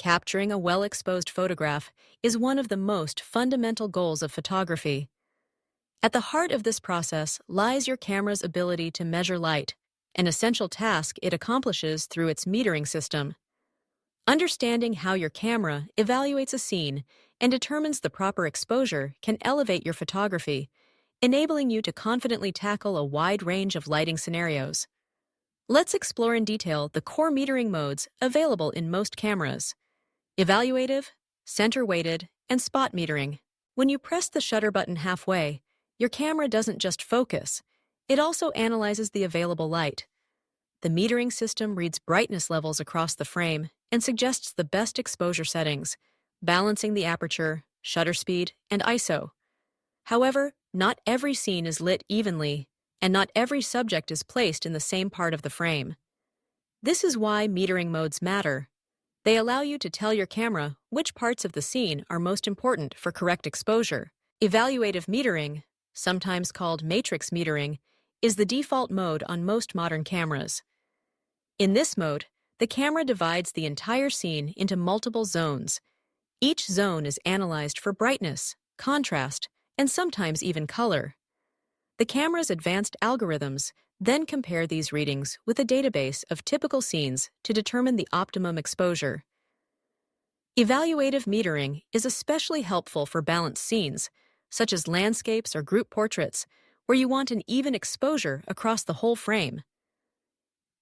Capturing a well-exposed photograph is one of the most fundamental goals of photography. At the heart of this process lies your camera's ability to measure light, an essential task it accomplishes through its metering system. Understanding how your camera evaluates a scene and determines the proper exposure can elevate your photography, enabling you to confidently tackle a wide range of lighting scenarios. Let's explore in detail the core metering modes available in most cameras: evaluative, center-weighted, and spot metering. When you press the shutter button halfway, your camera doesn't just focus, it also analyzes the available light. The metering system reads brightness levels across the frame and suggests the best exposure settings, balancing the aperture, shutter speed, and ISO. However, not every scene is lit evenly, and not every subject is placed in the same part of the frame. This is why metering modes matter. They allow you to tell your camera which parts of the scene are most important for correct exposure. Evaluative metering, sometimes called matrix metering, is the default mode on most modern cameras. In this mode, the camera divides the entire scene into multiple zones. Each zone is analyzed for brightness, contrast, and sometimes even color. The camera's advanced algorithms then compare these readings with a database of typical scenes to determine the optimum exposure. Evaluative metering is especially helpful for balanced scenes, such as landscapes or group portraits, where you want an even exposure across the whole frame.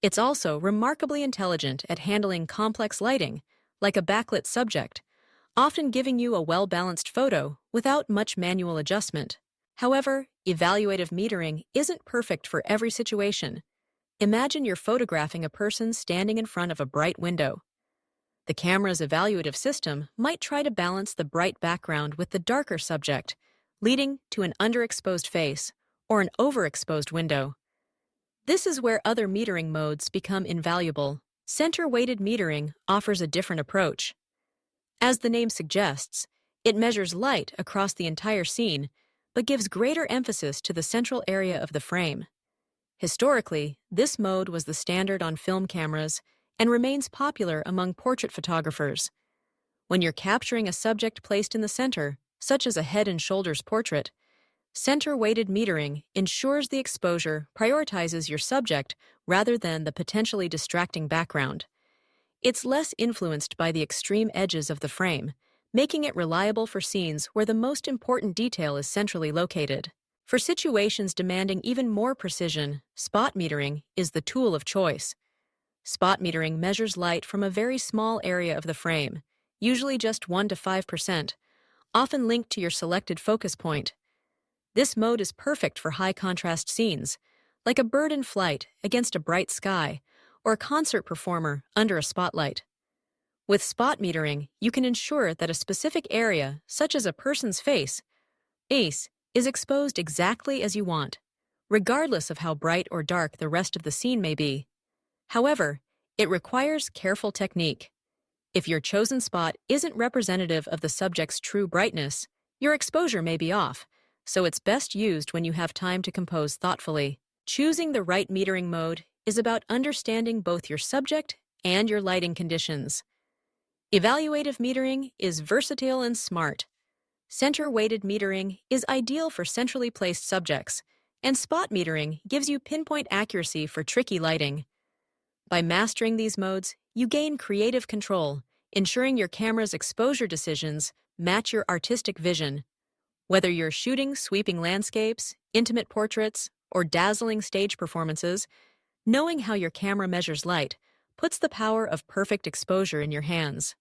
It's also remarkably intelligent at handling complex lighting, like a backlit subject, often giving you a well-balanced photo without much manual adjustment. However, evaluative metering isn't perfect for every situation. Imagine you're photographing a person standing in front of a bright window. The camera's evaluative system might try to balance the bright background with the darker subject, leading to an underexposed face or an overexposed window. This is where other metering modes become invaluable. Center-weighted metering offers a different approach. As the name suggests, it measures light across the entire scene, but gives greater emphasis to the central area of the frame. Historically, this mode was the standard on film cameras and remains popular among portrait photographers. When you're capturing a subject placed in the center, such as a head and shoulders portrait, center-weighted metering ensures the exposure prioritizes your subject rather than the potentially distracting background. It's less influenced by the extreme edges of the frame, making it reliable for scenes where the most important detail is centrally located. For situations demanding even more precision, spot metering is the tool of choice. Spot metering measures light from a very small area of the frame, usually just 1 to 5%, often linked to your selected focus point. This mode is perfect for high-contrast scenes, like a bird in flight against a bright sky, or a concert performer under a spotlight. With spot metering, you can ensure that a specific area, such as a person's face, is exposed exactly as you want, regardless of how bright or dark the rest of the scene may be. However, it requires careful technique. If your chosen spot isn't representative of the subject's true brightness, your exposure may be off, so it's best used when you have time to compose thoughtfully. Choosing the right metering mode is about understanding both your subject and your lighting conditions. Evaluative metering is versatile and smart. Center-weighted metering is ideal for centrally placed subjects, and spot metering gives you pinpoint accuracy for tricky lighting. By mastering these modes, you gain creative control, ensuring your camera's exposure decisions match your artistic vision. Whether you're shooting sweeping landscapes, intimate portraits, or dazzling stage performances, knowing how your camera measures light puts the power of perfect exposure in your hands.